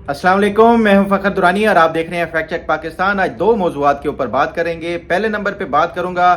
अस्सलाम वालेकुम, मैं हूं फ़खर दुरानी और आप देख रहे हैं फैक्ट चेक पाकिस्तान। आज दो मौज़ूआत के ऊपर बात करेंगे। पहले नंबर पे बात करूंगा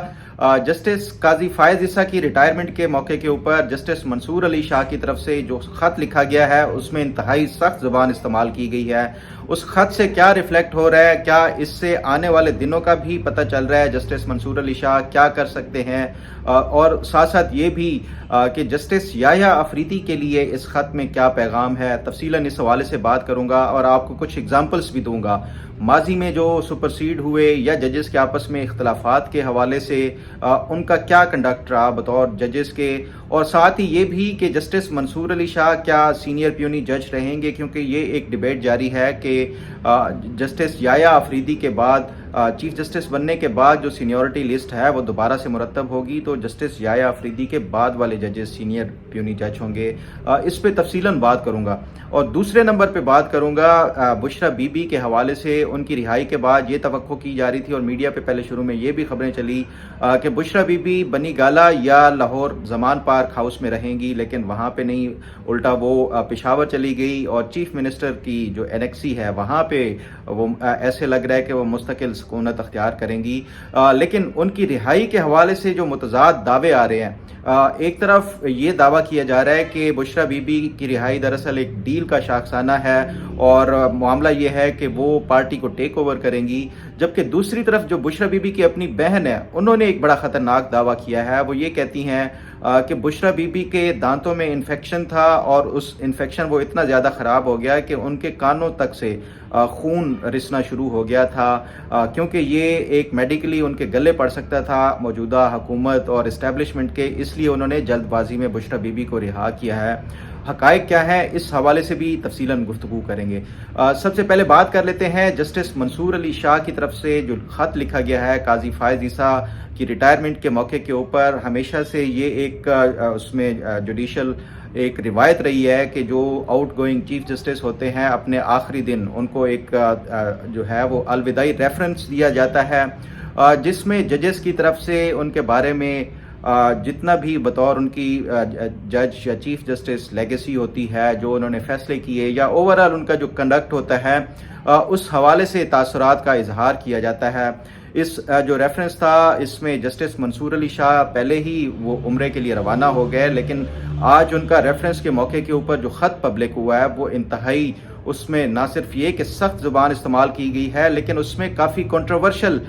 जस्टिस काजी फायज ईसा की रिटायरमेंट के मौके के ऊपर जस्टिस मंसूर अली शाह की तरफ से जो खत लिखा गया है उसमें इंतहाई सख्त ज़ुबान इस्तेमाल की गई है। उस खत से क्या रिफ्लेक्ट हो रहा है, क्या इससे आने वाले दिनों का भी पता चल रहा है जस्टिस मंसूर अली शाह क्या कर सकते हैं, और साथ साथ ये भी कि जस्टिस याह्या अफरीदी के लिए इस खत में क्या पैगाम है। तफसीलन इस हवाले से बात करूंगा और आपको कुछ एग्जाम्पल्स भी दूंगा माजी में जो सुपरसीड हुए या जजेस के आपस में इख्तलाफात के हवाले से उनका क्या कंडक्ट रहा बतौर जजेस के, और साथ ही ये भी कि जस्टिस मंसूर अली शाह क्या सीनियर प्यूनी जज रहेंगे, क्योंकि ये एक डिबेट जारी है कि जस्टिस याह्या अफरीदी के बाद चीफ जस्टिस बनने के बाद जो सीनियरिटी लिस्ट है वो दोबारा से मुरतब होगी, तो जस्टिस याह्या अफरीदी के बाद वाले जजेस सीनियर प्यूनी जज होंगे। इस पे तफसीलन बात करूंगा। और दूसरे नंबर पे बात करूंगा बुशरा बीबी के हवाले से। उनकी रिहाई के बाद ये तवक्को की जा रही थी और मीडिया पे पहले शुरू में ये भी खबरें चली कि बुशरा बीबी बनी गाला या लाहौर जमान पार्क हाउस में रहेंगी, लेकिन वहाँ पे नहीं, उल्टा वो पेशावर चली गई और चीफ मिनिस्टर की जो एनेक्सी है वहाँ पे वो ऐसे लग रहा है कि वो मुस्तकिल सुकूनत अख्तियार करेंगी। लेकिन उनकी रिहाई के हवाले से जो मुतजाद दावे आ रहे हैं, एक तरफ ये दावा किया जा रहा है कि बुशरा बीबी की रिहाई दरअसल एक डील का शाखसाना है और मामला ये है कि वो पार्टी को टेक ओवर करेंगी, जबकि दूसरी तरफ जो बुशरा बीबी की अपनी बहन है उन्होंने एक बड़ा खतरनाक दावा किया है। वो ये कहती हैं कि बुशरा बीबी के दांतों में इन्फेक्शन था और उस इन्फेक्शन वो इतना ज़्यादा ख़राब हो गया कि उनके कानों तक से खून रिसना शुरू हो गया था, क्योंकि ये एक मेडिकली उनके गले पड़ सकता था मौजूदा हुकूमत और इस्टेब्लिशमेंट के, इसलिए उन्होंने जल्दबाजी में बुशरा बीबी को रिहा किया है। हकायक क्या है, इस हवाले से भी तफसीलन गुफ्तगू करेंगे। सबसे पहले बात कर लेते हैं जस्टिस मंसूर अली शाह की तरफ से जो खत लिखा गया है काजी फायज ईसा की रिटायरमेंट के मौके के ऊपर। हमेशा से ये एक उसमें जुडिशल एक रिवायत रही है कि जो आउट गोइंग चीफ जस्टिस होते हैं अपने आखिरी दिन उनको एक जो है वो अलविदाई रेफरेंस दिया जाता है, जिसमें जजेस की तरफ से उनके बारे में जितना भी बतौर उनकी जज या चीफ जस्टिस लेगेसी होती है, जो उन्होंने फैसले किए या ओवरऑल उनका जो कंडक्ट होता है, उस हवाले से तासुरात का इजहार किया जाता है। इस जो रेफरेंस था इसमें जस्टिस मंसूर अली शाह पहले ही वो उम्रे के लिए रवाना हो गए, लेकिन आज उनका रेफरेंस के मौके के ऊपर जो ख़त पब्लिक हुआ है वो इंतहाई, उसमें ना सिर्फ ये कि सख्त ज़ुबान इस्तेमाल की गई है, लेकिन उसमें काफ़ी कंट्रोवर्शियल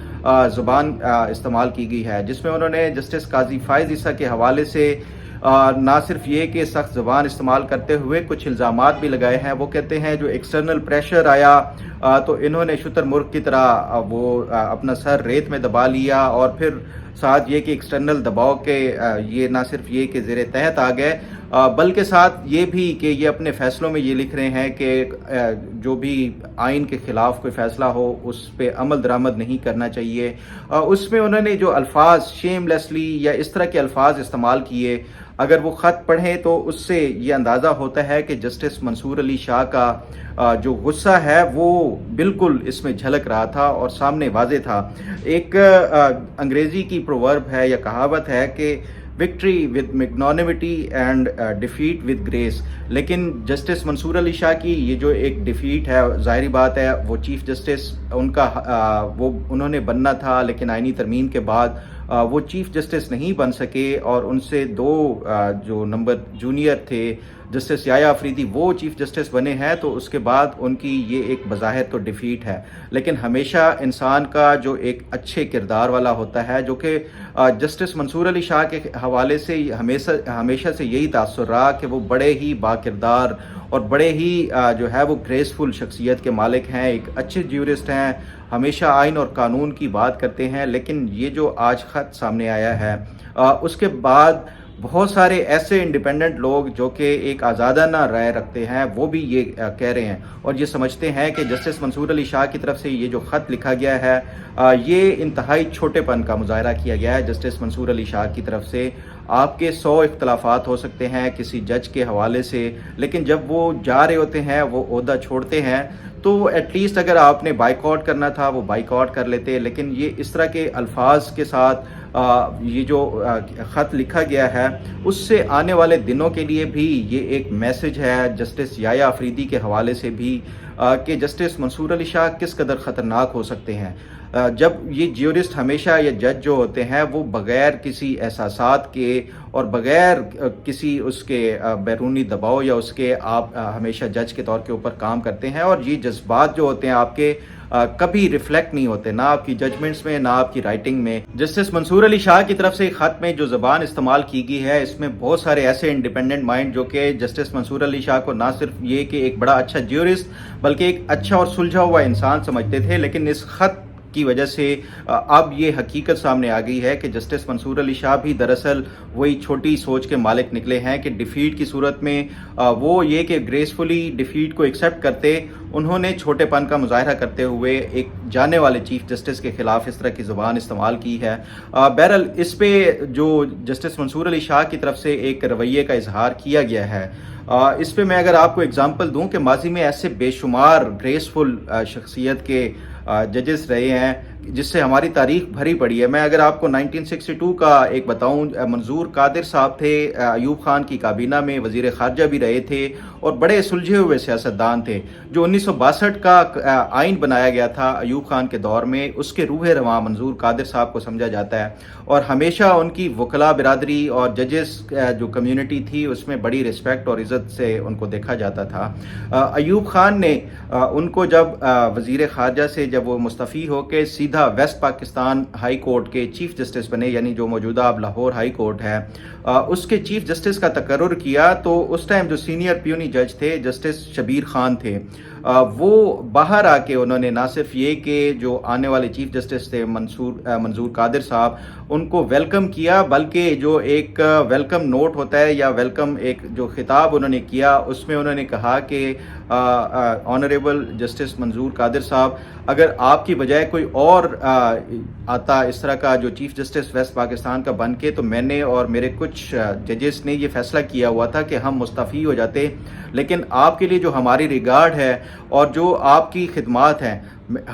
ज़ुबान इस्तेमाल की गई है, जिसमें उन्होंने जस्टिस काजी फायज ईसा के हवाले से ना सिर्फ ये कि सख्त ज़ुबान इस्तेमाल करते हुए कुछ इल्ज़ामात भी लगाए हैं। वो कहते हैं जो एक्सटर्नल प्रेशर आया तो इन्होंने शुतुरमुर्ग की तरह वो अपना सर रेत में दबा लिया, और फिर साथ ये कि एक्सटर्नल दबाव के ये ना सिर्फ ये कि ज़ेरे तहत आ गए, बल्कि साथ ये भी कि ये अपने फैसलों में ये लिख रहे हैं कि जो भी आइन के ख़िलाफ़ कोई फ़ैसला हो उस पर अमल दरामद नहीं करना चाहिए। उसमें उन्होंने जो अल्फाज शेमलेसली या इस तरह के अल्फाज इस्तेमाल किए, अगर वो ख़त पढ़ें तो उससे ये अंदाज़ा होता है कि जस्टिस मंसूर अली शाह का जो गुस्सा है वो बिल्कुल इसमें झलक रहा था और सामने वाज़े था। एक अंग्रेज़ी की प्रोवर्ब है या कहावत है कि victory with magnanimity and defeat with grace, लेकिन जस्टिस मंसूर अली शाह की ये जो एक डिफीट है, ज़ाहिरी बात है वो चीफ जस्टिस उनका वो उन्होंने बनना था, लेकिन आइनी तरमीम के बाद वो चीफ जस्टिस नहीं बन सके और उनसे दो जो नंबर जूनियर थे जस्टिस याह्या अफरीदी वो चीफ जस्टिस बने हैं, तो उसके बाद उनकी ये एक बज़ाहिर तो डिफीट है। लेकिन हमेशा इंसान का जो एक अच्छे किरदार वाला होता है, जो कि जस्टिस मंसूर अली शाह के हवाले से हमेशा से यही तासुर रहा कि वो बड़े ही बाकिरदार और बड़े ही जो है वो ग्रेसफुल शख्सियत के मालिक हैं, एक अच्छे ज्यूरिस्ट हैं, हमेशा आइन और कानून की बात करते हैं। लेकिन ये जो आज ख़त सामने आया है उसके बाद बहुत सारे ऐसे इंडिपेंडेंट लोग जो कि एक आज़ादाना राय रखते हैं वो भी ये कह रहे हैं और ये समझते हैं कि जस्टिस मंसूर अली शाह की तरफ से ये जो ख़त लिखा गया है ये इंतहाई छोटेपन का मुजाहरा किया गया है जस्टिस मंसूर अली शाह की तरफ से। आपके 100 इख्तलाफात हो सकते हैं किसी जज के हवाले से, लेकिन जब वो जा रहे होते हैं, वो ओहदा छोड़ते हैं, तो एटलीस्ट अगर आपने बाइकआउट करना था वो बाइकआउट कर लेते। लेकिन ये इस तरह के अल्फाज के साथ ये जो ख़त लिखा गया है उससे आने वाले दिनों के लिए भी ये एक मैसेज है। जस्टिस याह्या अफरीदी के हवाले से भी کہ جسٹس منصور علی شاہ کس قدر خطرناک ہو سکتے ہیں۔ جب یہ جیورسٹ ہمیشہ یا جج جو ہوتے ہیں وہ بغیر کسی احساسات کے اور بغیر کسی اس کے بیرونی دباؤ یا اس کے آپ ہمیشہ جج کے طور کے اوپر کام کرتے ہیں، اور یہ جذبات جو ہوتے ہیں آپ کے کبھی ریفلیکٹ نہیں ہوتے، نہ آپ کی ججمنٹس میں نہ آپ کی رائٹنگ میں۔ جسٹس منصور علی شاہ کی طرف سے خط میں جو زبان استعمال کی گئی ہے، اس میں بہت سارے ایسے انڈیپینڈنٹ مائنڈ جو کہ جسٹس منصور علی شاہ کو نہ صرف یہ کہ ایک بڑا اچھا جیورسٹ بلکہ ایک اچھا اور سلجھا ہوا انسان سمجھتے تھے، لیکن اس خط کی وجہ سے اب یہ حقیقت سامنے آ گئی ہے کہ جسٹس منصور علی شاہ بھی دراصل وہی چھوٹی سوچ کے مالک نکلے ہیں کہ ڈیفیٹ کی صورت میں وہ یہ کہ گریسفلی ڈیفیٹ کو ایکسیپٹ کرتے، انہوں نے چھوٹے پن کا مظاہرہ کرتے ہوئے ایک جانے والے چیف جسٹس کے خلاف اس طرح کی زبان استعمال کی ہے۔ بہرحال اس پہ جو جسٹس منصور علی شاہ کی طرف سے ایک رویے کا اظہار کیا گیا ہے، اس پہ میں اگر آپ کو اگزامپل دوں کہ ماضی میں ایسے بے شمار گریسفل شخصیت کے ججز رہے ہیں جس سے ہماری تاریخ بھری پڑی ہے۔ میں اگر آپ کو 1962 کا ایک بتاؤں، منظور قادر صاحب تھے، ایوب خان کی کابینہ میں وزیر خارجہ بھی رہے تھے اور بڑے سلجھے ہوئے سیاستدان تھے۔ جو 1962 کا آئین بنایا گیا تھا ایوب خان کے دور میں، اس کے روح رواں منظور قادر صاحب کو سمجھا جاتا ہے، اور ہمیشہ ان کی وکلاء برادری اور ججز جو کمیونٹی تھی اس میں بڑی رسپیکٹ اور عزت سے ان کو دیکھا جاتا تھا۔ ایوب خان نے ان کو جب وزیر خارجہ سے جب وہ مستعفی ہو کے سیدھا ویسٹ پاکستان ہائی کورٹ کے چیف جسٹس بنے، یعنی جو موجودہ اب لاہور ہائی کورٹ ہے، اس کے چیف جسٹس کا تقرر کیا، تو اس ٹائم جو سینئر پیونی جج تھے جسٹس شبیر خان تھے، وہ باہر آ کے انہوں نے نہ صرف یہ کہ جو آنے والے چیف جسٹس تھے منظور قادر صاحب ان کو ویلکم کیا، بلکہ جو ایک ویلکم نوٹ ہوتا ہے یا ویلکم ایک جو خطاب انہوں نے کیا، اس میں انہوں نے کہا کہ آنریبل جسٹس منظور قادر صاحب، اگر آپ کی بجائے کوئی اور آتا اس طرح کا جو چیف جسٹس ویسٹ پاکستان کا بن کے، تو میں نے اور میرے کچھ ججز نے یہ فیصلہ کیا ہوا تھا کہ ہم مستعفی ہو جاتے، لیکن آپ کے لیے جو ہماری ریگارڈ ہے اور جو آپ کی خدمات ہیں،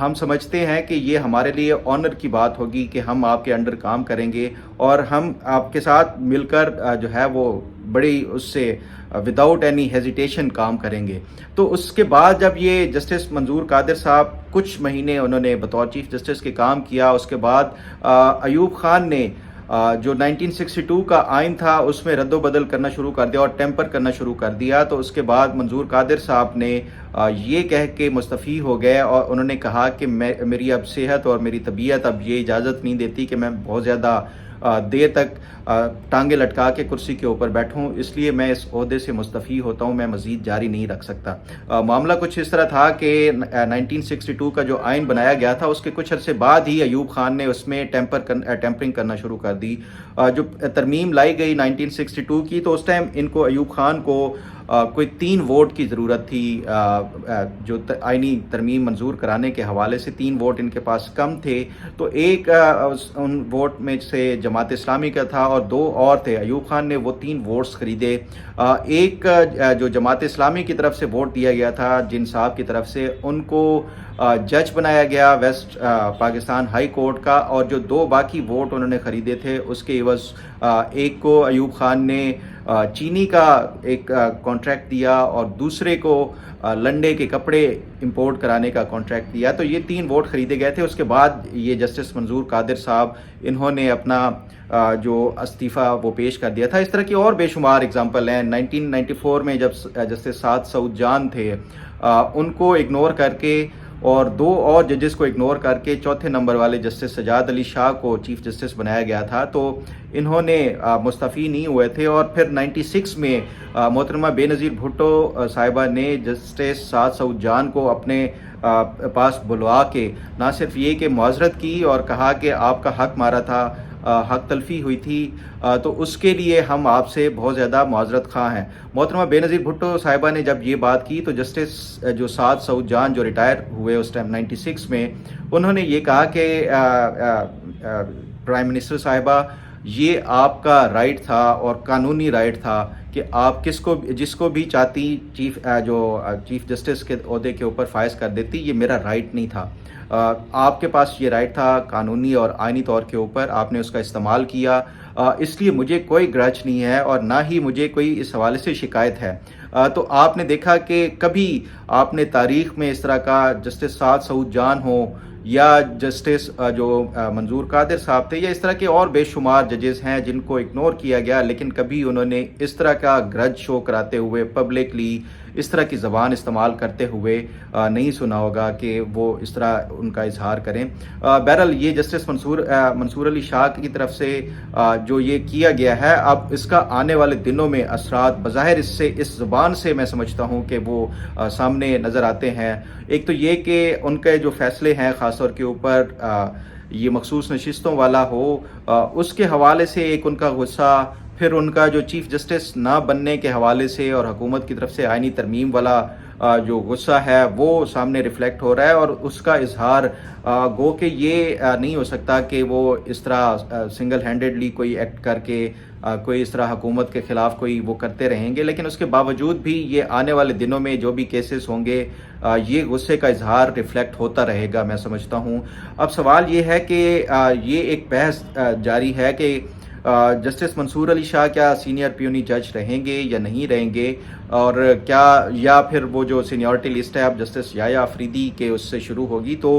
ہم سمجھتے ہیں کہ یہ ہمارے لیے آنر کی بات ہوگی کہ ہم آپ کے انڈر کام کریں گے اور ہم آپ کے ساتھ مل کر جو ہے وہ بڑی اس سے وداؤٹ اینی ہیزیٹیشن کام کریں گے۔ تو اس کے بعد جب یہ جسٹس منظور قادر صاحب کچھ مہینے انہوں نے بطور چیف جسٹس کے کام کیا، اس کے بعد ایوب خان نے جو 1962 کا آئین تھا اس میں رد و بدل کرنا شروع کر دیا اور ٹیمپر کرنا شروع کر دیا۔ تو اس کے بعد منظور قادر صاحب نے یہ کہہ کے مستعفی ہو گئے اور انہوں نے کہا کہ میری اب صحت اور میری طبیعت اب یہ اجازت نہیں دیتی کہ میں بہت زیادہ دیر تک ٹانگیں لٹکا کے کرسی کے اوپر بیٹھوں، اس لیے میں اس عہدے سے مستعفی ہوتا ہوں، میں مزید جاری نہیں رکھ سکتا۔ معاملہ کچھ اس طرح تھا کہ 1962 کا جو آئین بنایا گیا تھا اس کے کچھ عرصے بعد ہی ایوب خان نے اس میں ٹیمپرنگ کرنا شروع کر دی۔ جو ترمیم لائی گئی 1962 کی، تو اس ٹائم ان کو ایوب خان کو کوئی 3 ووٹ کی ضرورت تھی، جو آئینی ترمیم منظور کرانے کے حوالے سے 3 ووٹ ان کے پاس کم تھے، تو ایک ان ووٹ میں سے جماعت اسلامی کا تھا اور 2 اور تھے۔ ایوب خان نے وہ 3 ووٹس خریدے، ایک جو جماعت اسلامی کی طرف سے ووٹ دیا گیا تھا جن صاحب کی طرف سے، ان کو جج بنایا گیا ویسٹ پاکستان ہائی کورٹ کا، اور جو 2 باقی ووٹ انہوں نے خریدے تھے اس کے عوض ایک کو ایوب خان نے چینی کا ایک کانٹریکٹ دیا اور دوسرے کو لنڈے کے کپڑے امپورٹ کرانے کا کانٹریکٹ دیا۔ تو یہ 3 ووٹ خریدے گئے تھے۔ اس کے بعد یہ جسٹس منظور قادر صاحب انہوں نے اپنا جو استعفیٰ وہ پیش کر دیا تھا۔ اس طرح کی اور بے شمار اگزامپل ہیں۔ 1994 میں جب جسٹس سعد سعود جان تھے، ان کو اگنور کر کے اور 2 اور ججز کو اگنور کر کے 4تھے نمبر والے جسٹس سجاد علی شاہ کو چیف جسٹس بنایا گیا تھا، تو انہوں نے مستعفی نہیں ہوئے تھے، اور پھر 96 میں محترمہ بے نظیر بھٹو صاحبہ نے جسٹس سعد سعود جان کو اپنے پاس بلوا کے نہ صرف یہ کہ معذرت کی اور کہا کہ آپ کا حق مارا تھا، حق تلفی ہوئی تھی، تو اس کے لیے ہم آپ سے بہت زیادہ معذرت خواہ ہیں۔ محترمہ بے نظیر بھٹو صاحبہ نے جب یہ بات کی تو جسٹس جو سعد سعود جان جو ریٹائر ہوئے اس ٹائم 96 میں، انہوں نے یہ کہا کہ پرائم منسٹر صاحبہ، یہ آپ کا رائٹ تھا اور قانونی رائٹ تھا کہ آپ جس کو بھی چاہتی چیف جسٹس کے عہدے کے اوپر فائز کر دیتی، یہ میرا رائٹ نہیں تھا۔ آپ کے پاس یہ رائٹ تھا قانونی اور آئینی طور کے اوپر، آپ نے اس کا استعمال کیا، اس لیے مجھے کوئی گرج نہیں ہے اور نہ ہی مجھے کوئی اس حوالے سے شکایت ہے۔ तो आपने देखा कि कभी आपने तारीख में इस तरह का जस्टिस साद सऊद जान हो या जस्टिस जो मंजूर कादिर साहब थे या इस तरह के और बेशुमार जजेस हैं जिनको इग्नोर किया गया, लेकिन कभी उन्होंने इस तरह का ग्रज शो कराते हुए पब्लिकली इस तरह की ज़बान इस्तेमाल करते हुए नहीं सुना होगा कि वो इस तरह उनका इजहार करें। बहरहाल ये जस्टिस मंसूर अली शाह की तरफ से जो ये किया गया है, अब इसका आने वाले दिनों में असरात बज़ाहिर इससे इस ज़बान से मैं समझता हूँ कि वो सामने नज़र आते हैं। एक तो ये कि उनके जो फैसले हैं ख़ासतौर के ऊपर ये मखसूस नशिस्तों वाला हो, उसके हवाले से एक उनका गुस्सा, फिर उनका जो चीफ जस्टिस ना बनने के हवाले से और हुकूमत की तरफ से आईनी तरमीम वाला जो गुस्सा है वो सामने रिफ्लेक्ट हो रहा है, और उसका इजहार गो कि ये नहीं हो सकता कि वो इस तरह सिंगल हैंडेडली कोई एक्ट करके कोई इस तरह हुकूमत के ख़िलाफ़ कोई वो करते रहेंगे। लेकिन उसके बावजूद भी ये आने वाले दिनों में जो भी केसेस होंगे ये गुस्से का इजहार रिफ्लेक्ट होता रहेगा, मैं समझता हूँ। अब सवाल ये है कि ये एक बहस जारी है कि जस्टिस मंसूर अली शाह क्या सीनियर प्यूनी जज रहेंगे या नहीं रहेंगे, और क्या या फिर वो जो सीनियरिटी लिस्ट है अब जस्टिस याया अफरीदी के उससे शुरू होगी। तो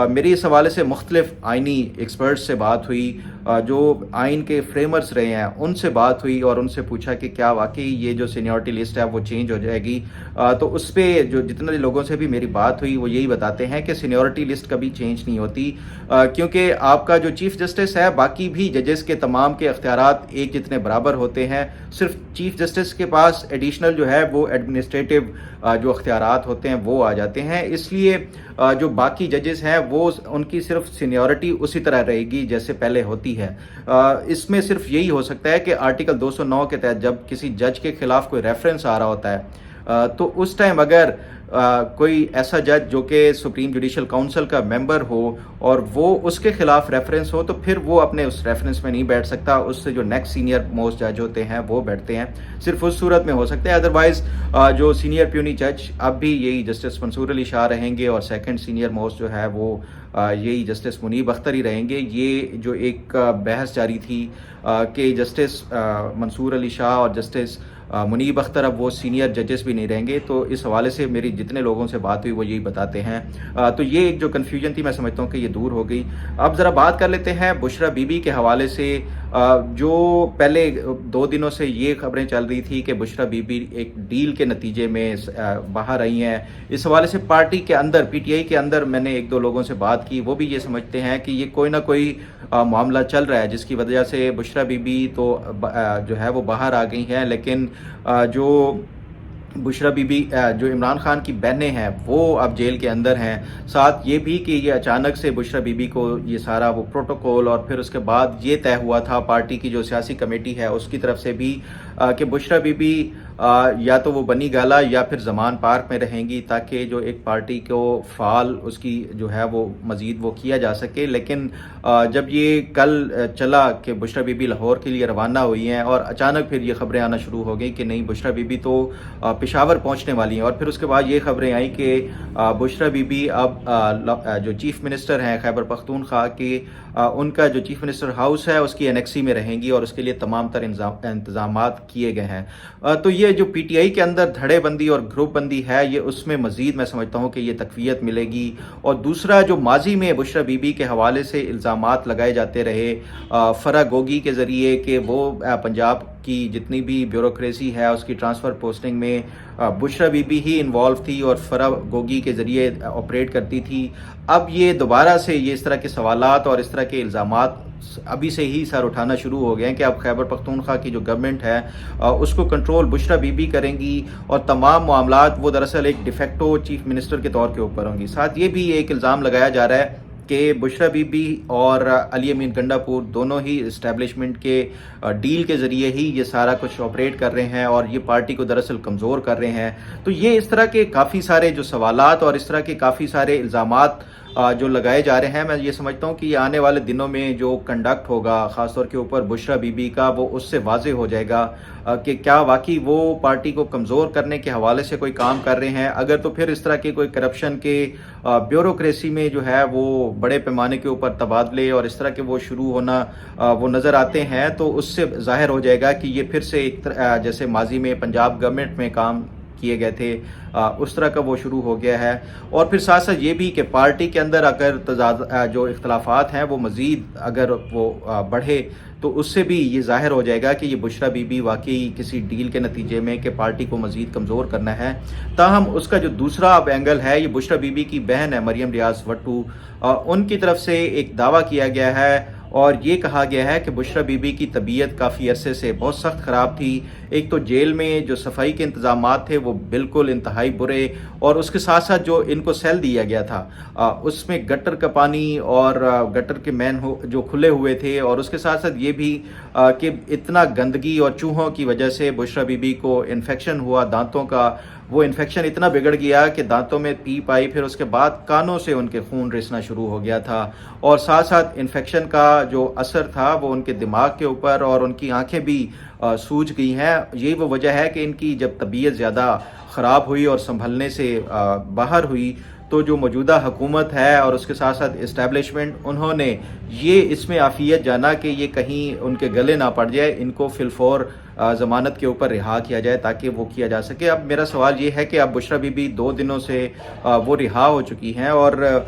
मेरी इस हवाले से मुख्तलिफ आइनी एक्सपर्ट्स से बात हुई, जो आइन के फ्रेमर्स रहे हैं उनसे बात हुई और उनसे पूछा कि क्या वाकई ये जो सीनियरिटी लिस्ट है वो चेंज हो जाएगी। तो उस पर जो जितने लोगों से भी मेरी बात हुई वो यही बताते हैं कि सीनियरिटी लिस्ट कभी चेंज नहीं होती, क्योंकि आपका जो चीफ जस्टिस है बाकी भी जजेस के तमाम के अख्तियारात एक जितने बराबर होते हैं। सिर्फ चीफ जस्टिस के पास एडिशनल जो है वो एडमिनिस्ट्रेटिव जो अख्तियारात होते हैं वो आ जाते हैं, इसलिए जो बाकी जजेस हैं वो उनकी सिर्फ सीनियरिटी उसी तरह रहेगी जैसे पहले होती है। इसमें सिर्फ यही हो सकता है कि आर्टिकल 209 के तहत जब किसी जज के खिलाफ कोई रेफरेंस आ रहा होता है तो उस टाइम अगर कोई ऐसा जज जो कि सुप्रीम जुडिशल काउंसिल का मेंबर हो और वो उसके खिलाफ रेफरेंस हो तो फिर वो अपने उस रेफरेंस में नहीं बैठ सकता, उससे जो नेक्स्ट सीनियर मोस्ट जज होते हैं वो बैठते हैं। सिर्फ उस सूरत में हो सकता है, अदरवाइज जो सीनियर प्यूनी जज अब भी यही जस्टिस मंसूर अली शाह रहेंगे और सेकंड सीनियर मोस्ट जो है वो यही जस्टिस मुनीब अख्तर ही रहेंगे। ये जो एक बहस जारी थी कि जस्टिस मंसूर अली शाह और जस्टिस मुनीब अख्तर अब वो सीनियर जजेस भी नहीं रहेंगे, तो इस हवाले से मेरी जितने लोगों से बात हुई वो यही बताते हैं। तो ये एक जो कन्फ्यूजन थी मैं समझता हूँ कि ये दूर हो गई। अब ज़रा बात कर लेते हैं बुशरा बीबी के हवाले से। जो पहले 2 दिनों से ये खबरें चल रही थी कि बुशरा बीबी एक डील के नतीजे में बाहर आई हैं, इस हवाले से पार्टी के अंदर PTI के अंदर मैंने 1-2 लोगों से बात की, वो भी ये समझते हैं कि ये कोई ना कोई मामला चल रहा है जिसकी वजह से बुशरा बीबी तो जो है वो बाहर आ गई हैं, लेकिन जो बुशरा बीबी जो इमरान खान की बहनें हैं वो अब जेल के अंदर हैं। साथ ये भी कि ये अचानक से बुशरा बीबी को ये सारा वो प्रोटोकॉल और फिर उसके बाद ये तय हुआ था पार्टी की जो सियासी कमेटी है उसकी तरफ से भी कि बुशरा बीबी या तो वो बनी गाला या फिर जमान पार्क में रहेंगी ताकि जो एक पार्टी को फाल उसकी जो है वो मज़ीद वो किया जा सके। लेकिन जब ये कल चला कि बुशरा बीबी लाहौर के लिए रवाना हुई हैं और अचानक फिर ये खबरें आना शुरू हो गई कि नहीं बुशरा बीबी तो पेशावर पहुंचने वाली हैं, और फिर उसके बाद ये खबरें आई कि बुशरा बीबी अब जो चीफ मिनिस्टर हैं खैबर पख्तूनख्वा की उनका जो चीफ मिनिस्टर हाउस है उसकी एनेक्सी में रहेंगी और उसके लिए तमाम तर इंतजामात किए गए हैं। तो ये जो PTI के अंदर धड़ेबंदी और ग्रुप बंदी है ये उसमें मजीद मैं समझता हूँ कि ये तकवीयत मिलेगी। और दूसरा जो माजी में बुशरा बीबी के हवाले से इल्ज़ामात लगाए जाते रहे फरा गोगी के ज़रिए कि वो पंजाब की जितनी भी ब्यूरोक्रेसी है उसकी ट्रांसफ़र पोस्टिंग में बुशरा बीबी ही इन्वॉल्व थी और फरा गोगी के ज़रिए ऑपरेट करती थी। अब ये दोबारा से ये इस तरह के सवालात और इस तरह के इल्ज़ामात अभी से ही सर उठाना शुरू हो गए हैं कि अब खैबर पख्तूनख्वा की जो गवर्नमेंट है उसको कंट्रोल बुशरा बीबी करेंगी और तमाम मामलात वो दरअसल एक डिफेक्टो चीफ मिनिस्टर के तौर के ऊपर होंगी। साथ ये भी एक इल्ज़ाम लगाया जा रहा है कि बुशरा बीबी और अली अमीन गंडापुर दोनों ही इस्टेब्लिशमेंट के डील के ज़रिए ही ये सारा कुछ ऑपरेट कर रहे हैं और ये पार्टी को दरअसल कमज़ोर कर रहे हैं। तो ये इस तरह के काफ़ी सारे जो सवालात और इस तरह के काफ़ी सारे इल्ज़ामात जो लगाए जा रहे हैं, मैं ये समझता हूँ कि आने वाले दिनों में जो कंडक्ट होगा ख़ास तौर के ऊपर बुशरा बीबी का, वो उससे वाज़ेह हो जाएगा कि क्या वाकई वो पार्टी को कमज़ोर करने के हवाले से कोई काम कर रहे हैं। अगर तो फिर इस तरह के कोई करप्शन के ब्यूरोक्रेसी में जो है वो बड़े पैमाने के ऊपर तबादले और इस तरह के वो शुरू होना वो नज़र आते हैं, तो उससे ज़ाहिर हो जाएगा कि ये फिर से जैसे माजी में पंजाब गवर्नमेंट में काम किए गए थे उस तरह का वो शुरू हो गया है। और फिर साथ साथ ये भी कि पार्टी के अंदर अगर जो इख्तलाफात हैं वो मज़ीद अगर वो बढ़े, तो उससे भी ये ज़ाहिर हो जाएगा कि ये बुशरा बीबी वाकई किसी डील के नतीजे में कि पार्टी को मज़ीद कमज़ोर करना है। ताहम उसका जो दूसरा अब एंगल है, ये बुशरा बीबी की बहन है मरियम रियाज भट्टू, उनकी तरफ से एक दावा किया गया है और ये कहा गया है कि बुशरा बीबी की तबीयत काफ़ी अरसे से बहुत सख्त ख़राब थी। एक तो जेल में जो सफाई के इंतज़ामात थे वो बिल्कुल इंतहाई बुरे, और उसके साथ साथ जो इनको सेल दिया गया था उसमें गटर का पानी और गटर के मैन जो खुले हुए थे, और उसके साथ साथ ये भी कि इतना गंदगी और चूहों की वजह से बुशरा बीबी को इन्फेक्शन हुआ दांतों का। वो इन्फेक्शन इतना बिगड़ गया कि दांतों में पीप आई, फिर उसके बाद कानों से उनके खून रिसना शुरू हो गया था, और साथ साथ इन्फेक्शन का जो असर था वो उनके दिमाग के ऊपर, और उनकी आंखें भी सूज गई हैं। यही वो वजह है कि इनकी जब तबीयत ज़्यादा ख़राब हुई और संभलने से बाहर हुई, तो जो मौजूदा हुकूमत है और उसके साथ साथ इस्टेब्लिशमेंट, उन्होंने ये इसमें आफियत जाना कि ये कहीं उनके गले ना पड़ जाए, इनको फिलफौर ज़मानत के ऊपर रिहा किया जाए ताकि वो किया जा सके। अब मेरा सवाल ये है कि अब बुशरा बीबी 2 दिनों से वो रिहा हो चुकी हैं, और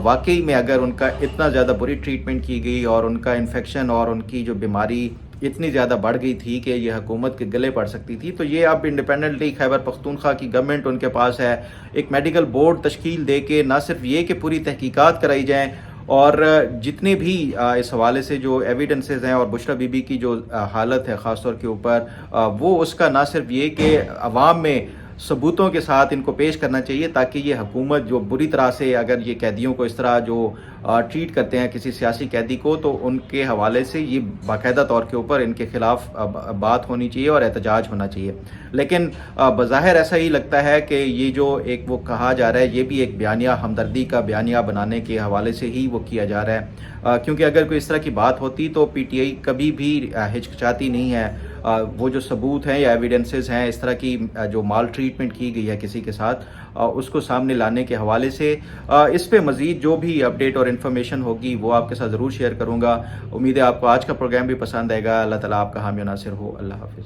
वाकई में अगर उनका इतना ज़्यादा बुरी ट्रीटमेंट की गई और उनका इन्फेक्शन और उनकी जो बीमारी इतनी ज़्यादा बढ़ गई थी कि ये हुकूमत के गले पड़ सकती थी, तो ये अब इंडिपेंडेंटली खैबर पख्तूनख्वा की गवर्नमेंट उनके पास है, एक मेडिकल बोर्ड तश्कील दे के ना सिर्फ ये कि पूरी तहकीकात कराई जाएँ, और जितने भी इस हवाले से जो एविडेंसेस हैं और बुशरा बीबी की जो हालत है ख़ास तौर के ऊपर, वो उसका ना सिर्फ ये कि अवाम में सबूतों के साथ इनको पेश करना चाहिए, ताकि ये हुकूमत जो बुरी तरह से अगर ये कैदियों को इस तरह जो ट्रीट करते हैं किसी सियासी कैदी को, तो उनके हवाले से ये बाकायदा तौर के ऊपर इनके खिलाफ बात होनी चाहिए और एहतजाज होना चाहिए। लेकिन बज़ाहिर ऐसा ही लगता है कि ये जो एक वो कहा जा रहा है, ये भी एक बयानिया हमदर्दी का बयानिया बनाने के हवाले से ही वो किया जा रहा है, क्योंकि अगर कोई इस तरह की बात होती तो पीटीआई कभी भी हिचकिचाती नहीं है। वो जो सबूत हैं या एविडेंसेस हैं इस तरह की जो माल ट्रीटमेंट की गई है किसी के साथ, उसको सामने लाने के हवाले से इस पे मज़ीद जो भी अपडेट और इन्फॉर्मेशन होगी वो आपके साथ ज़रूर शेयर करूँगा। उम्मीद है आपको आज का प्रोग्राम भी पसंद आएगा। अल्लाह ताला आपका हामी नासिर हो। अल्लाह हाफ़िज़।